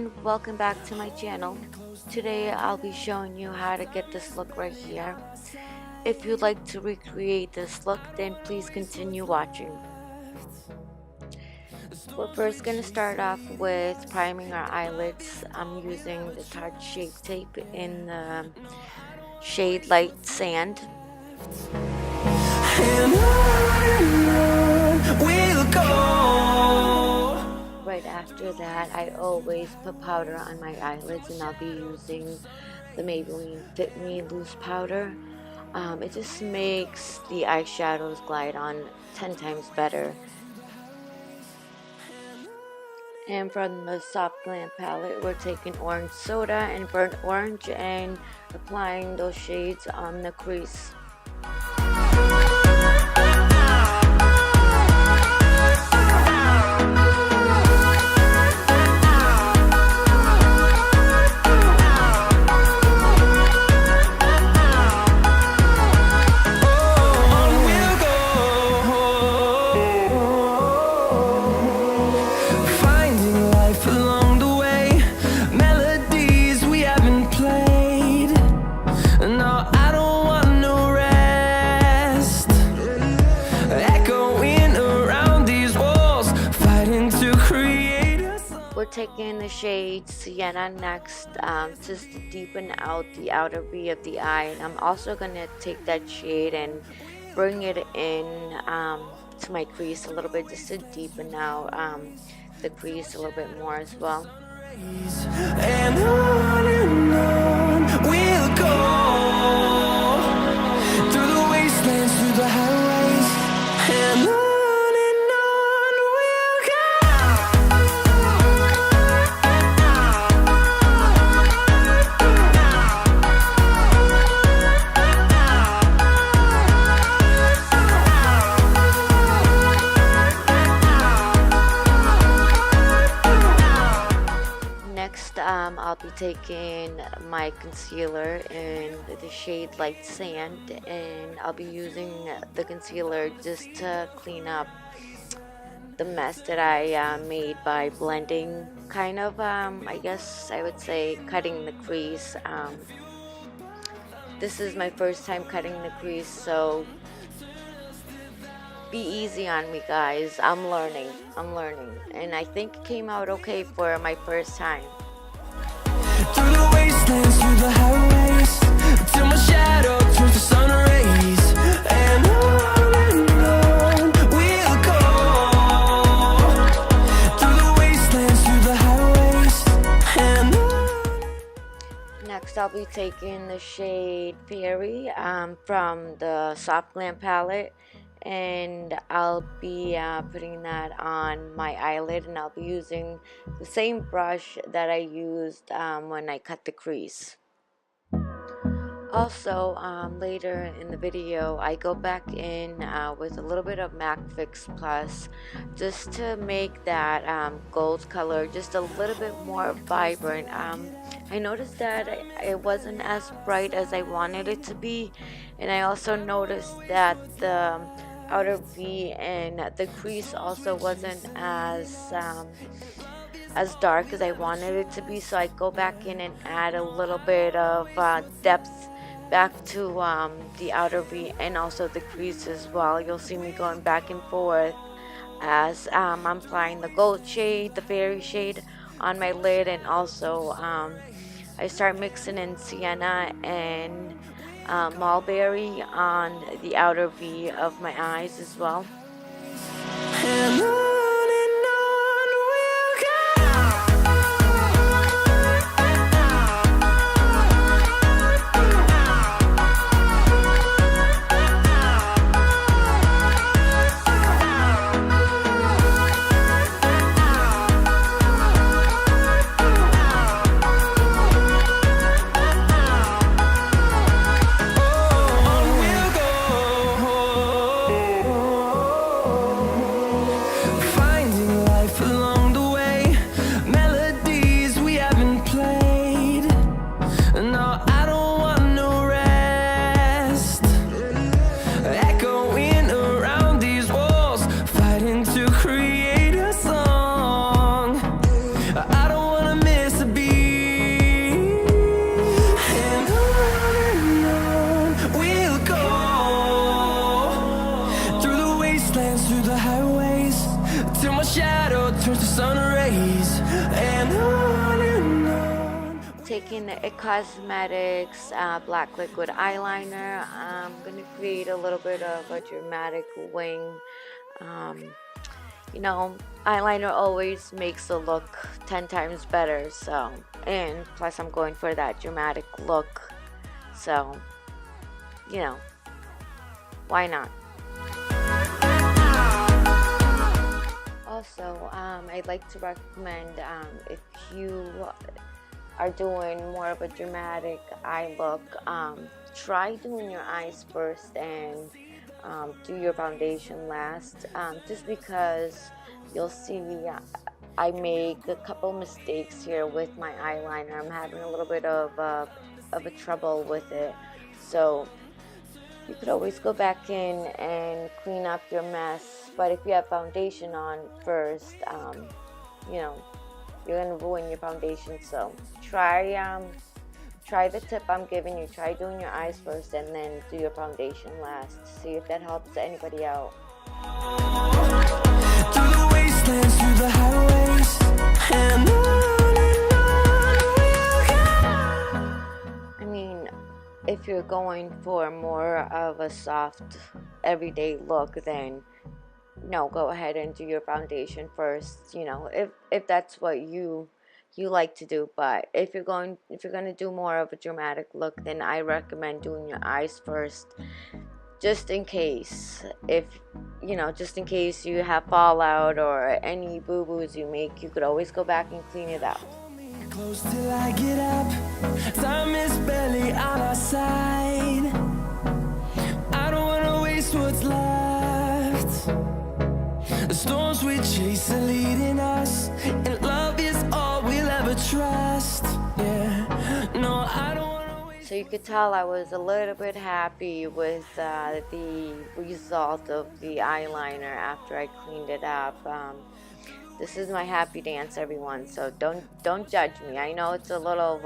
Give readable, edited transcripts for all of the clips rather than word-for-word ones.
everyone, welcome back to my channel. Today I'll be showing you how to get this look right here. If you'd like to recreate this look, then please continue watching. We're first going to start off with priming our eyelids. I'm using the Tarte Shape Tape in the shade Light Sand. We'll go. Right after that, I always put powder on my eyelids, and I'll be using the Maybelline Fit Me Loose Powder. It just makes the eyeshadows glide on 10 times better. And from the Soft Glam palette, we're taking Orange Soda and Burnt Orange and applying those shades on the crease. We're taking the shade Sienna next, just to deepen out the outer V of the eye, and I'm also going to take that shade and bring it in to my crease a little bit, just to deepen out the crease a little bit more as well. And on we'll go, through the wastelands, through the highways, and on. I'll be taking my concealer in the shade Light Sand, and I'll be using the concealer just to clean up the mess that I made by blending, kind of, I guess I would say cutting the crease. This is my first time cutting the crease, so be easy on me, guys. I'm learning, and I think it came out okay for my first time. Through the wastelands, through the highways, till my shadow turns to sun rays, and on we'll go. Through the wastelands, through the highways, and on. Next, I'll be taking the shade Fairy from the Soft Glam palette, and I'll be putting that on my eyelid, and I'll be using the same brush that I used when I cut the crease. Also, later in the video, I go back in with a little bit of MAC Fix Plus just to make that gold color just a little bit more vibrant. I noticed that it wasn't as bright as I wanted it to be, and I also noticed that the outer V and the crease also wasn't as dark as I wanted it to be, so I go back in and add a little bit of depth back to the outer V and also the crease as well. You'll see me going back and forth as I'm applying the gold shade, the fairy shade on my lid, and also I start mixing in sienna and mulberry on the outer V of my eyes as well. And on we'll go. taking the It Cosmetics black liquid eyeliner. I'm going to create a little bit of a dramatic wing. You know, eyeliner always makes the look 10 times better, so, and plus I'm going for that dramatic look, so, you know, why not? Also, I'd like to recommend if you are doing more of a dramatic eye look, try doing your eyes first and do your foundation last, just because you'll see I make a couple mistakes here with my eyeliner. I'm having a little bit of a trouble with it, so you could always go back in and clean up your mess. But if you have foundation on first, you know, you're gonna ruin your foundation. So try the tip I'm giving you. Try doing your eyes first and then do your foundation last. See if that helps anybody out. Through the wastelands, through the highways, and I mean, if you're going for more of a soft everyday look, then no, go ahead and do your foundation first, you know, if that's what you like to do. But if you're going to do more of a dramatic look, then I recommend doing your eyes first, just in case, if you know, just in case you have fallout or any boo-boos you make, you could always go back and clean it up. Close till I get up. Time is barely on our side. I don't wanna waste what's left. The storms we chase are leading us, and love is all we'll ever trust. Yeah, no, I don't wanna waste. So you could tell I was a little bit happy with the result of the eyeliner after I cleaned it up. This is my happy dance, everyone, so don't judge me. I know it's a little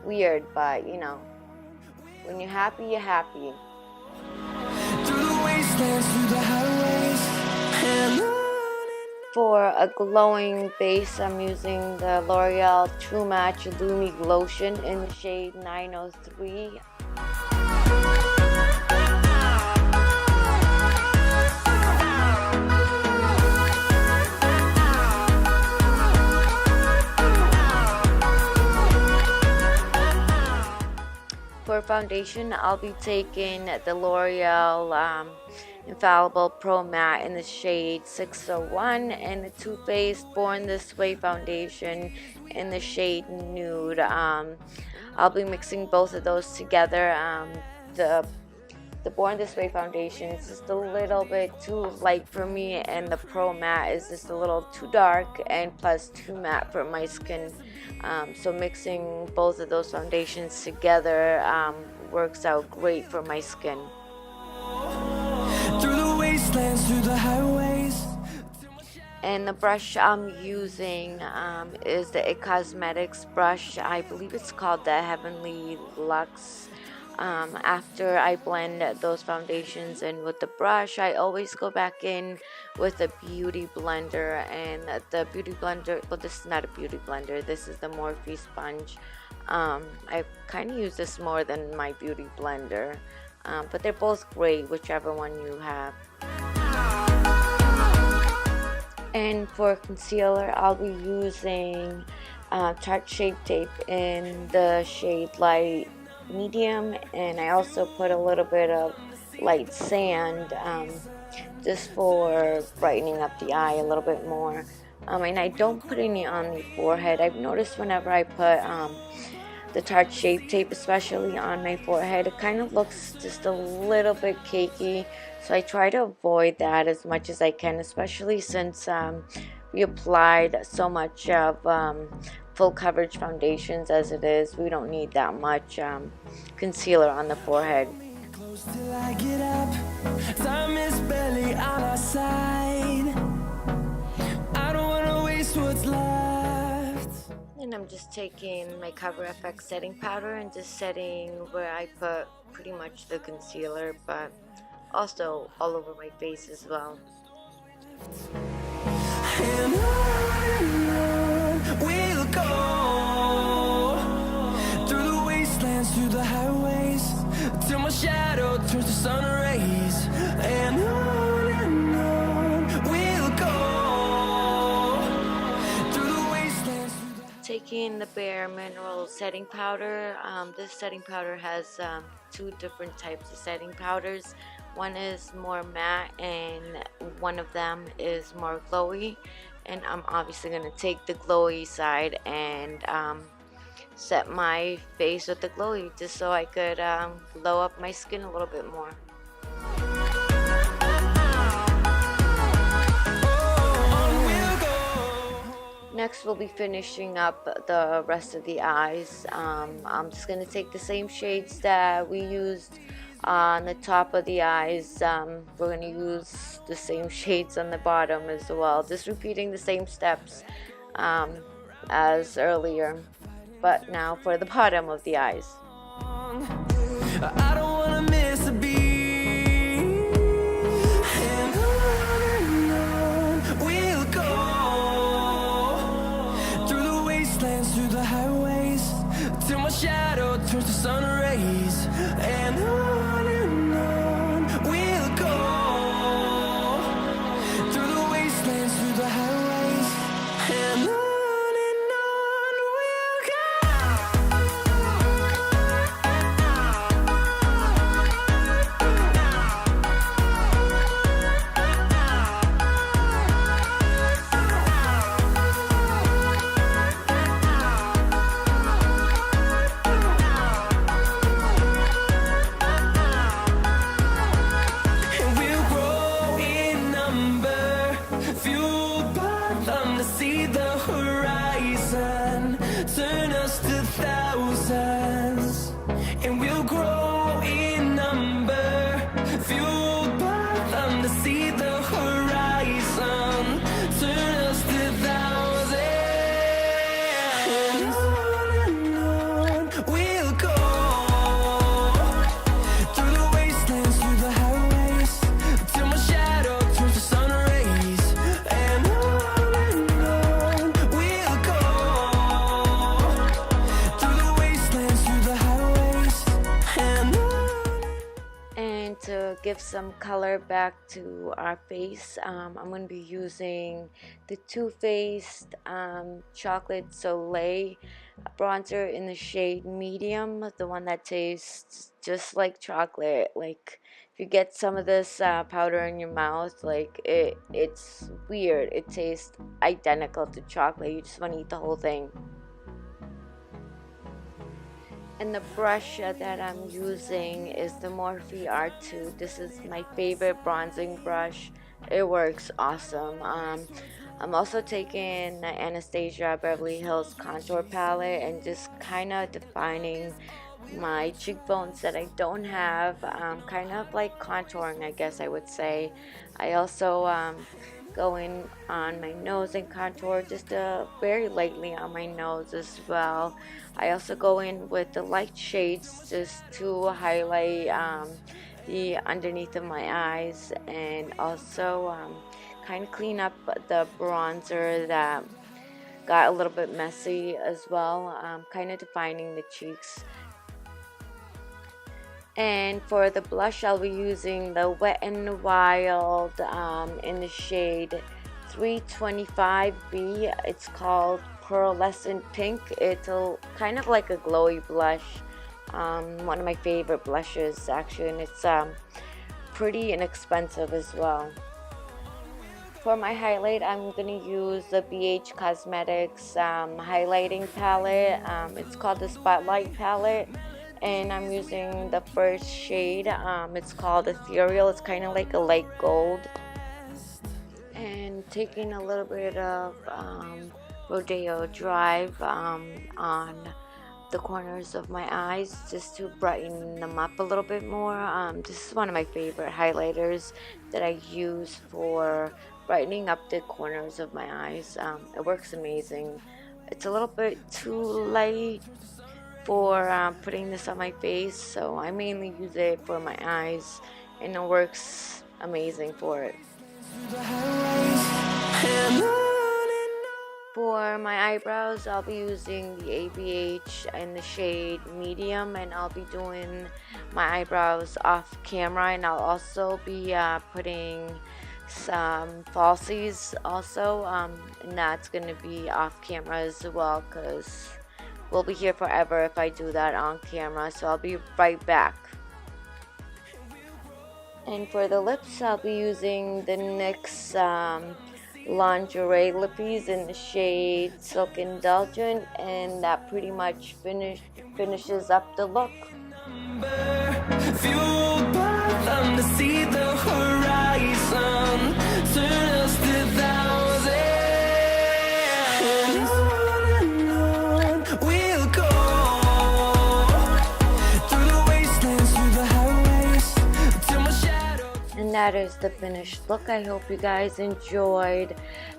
weird, but you know, when you're happy, you're happy. Through the wastelands, through the highways, and for a glowing base, I'm using the L'Oreal True Match Lumi Lotion in the shade 903. For foundation, I'll be taking the L'Oreal Infallible Pro Matte in the shade 601 and the Too Faced Born This Way foundation in the shade Nude. I'll be mixing both of those together. The Born This Way foundation is just a little bit too light for me, and the Pro Matte is just a little too dark and plus too matte for my skin. So mixing both of those foundations together works out great for my skin. Through the wastelands, through the highways. And the brush I'm using is the It Cosmetics brush. I believe it's called the Heavenly Luxe. After I blend those foundations in with the brush, I always go back in with a beauty blender, and the beauty blender, well, this is not a beauty blender, this is the Morphe sponge. I kind of use this more than my beauty blender, but they're both great, whichever one you have. And for concealer, I'll be using Tarte Shape Tape in the shade Light Medium, and I also put a little bit of light sand just for brightening up the eye a little bit more. And I don't put any on the forehead. I've noticed whenever I put the Tarte Shape Tape, especially on my forehead, it kind of looks just a little bit cakey, so I try to avoid that as much as I can, especially since we applied so much of full coverage foundations as it is. We don't need that much concealer on the forehead. Close till I get up. Time is barely on our side. I don't wanna waste what's left. And I'm just taking my Cover FX setting powder and just setting where I put pretty much the concealer, but also all over my face as well. And on we'll go. highways till my shadow turns to sun rays, and on we'll go through the wastelands. Taking the Bare Mineral setting powder. This setting powder has two different types of setting powders. One is more matte and one of them is more glowy, and I'm obviously going to take the glowy side and set my face with the glowy just so I could glow up my skin a little bit more. Next we'll be finishing up the rest of the eyes. I'm just going to take the same shades that we used on the top of the eyes. We're going to use the same shades on the bottom as well, just repeating the same steps as earlier, but now for the bottom of the eyes. I don't wanna miss a beat, and on we'll go through the wastelands, through the highways till my shadow turns to sun rays, and on we'll go through the wastelands, through the highways, and on we'll go. Turn us to thousands, and we'll grow in number, fueled by them to see the horizon. Turn us to thousands, and on we'll go through the wastelands, through the highways till my shadow turns to sun rays, and on we'll go. And to give some color back to our face, I'm going to be using the Too Faced Chocolate Soleil bronzer in the shade medium, the one that tastes just like chocolate. Like if you get some of this powder in your mouth, like it's weird. It tastes identical to chocolate. You just want to eat the whole thing. And the brush that I'm using is the Morphe R2. This is my favorite bronzing brush. It works awesome. I'm also taking the Anastasia Beverly Hills contour palette and just kind of defining my cheekbones that I don't have. Kind of like contouring, I guess I would say. I also go in on my nose and contour just very lightly on my nose as well. I also go in with the light shades just to highlight the underneath of my eyes, and also kind of clean up the bronzer that got a little bit messy as well, kind of defining the cheeks. And for the blush, I'll be using the Wet n Wild in the shade 325B. It's called Pearlescent Pink. It's kind of like a glowy blush. One of my favorite blushes actually, and it's pretty inexpensive as well. For my highlight, I'm going to use the BH Cosmetics highlighting palette. It's called the Spotlight palette, and I'm using the first shade. It's called Ethereal. It's kind of like a light gold. And taking a little bit of Rodeo Drive on the corners of my eyes just to brighten them up a little bit more. This is one of my favorite highlighters that I use for brightening up the corners of my eyes. It works amazing. It's a little bit too light for putting this on my face, so I mainly use it for my eyes, and it works amazing for it. For my eyebrows, I'll be using the ABH in the shade medium, and I'll be doing my eyebrows off camera, and I'll also be putting some falsies also, and that's going to be off camera as well, because we'll be here forever if I do that on camera. So I'll be right back. And for the lips, I'll be using the NYX lingerie lippies in the shade Silk Indulgent, and that pretty much finishes up the look. Fueled by them to see the horizon, turn us to thousands. And on we'll go, through the wastelands, through the highways, till my shadow. And that is the finished look. I hope you guys enjoyed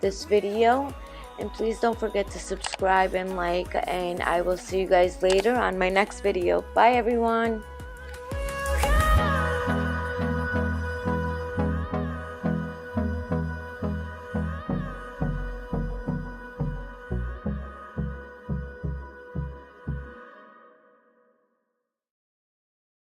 this video, and please don't forget to subscribe and like, and I will see you guys later on my next video. Bye everyone.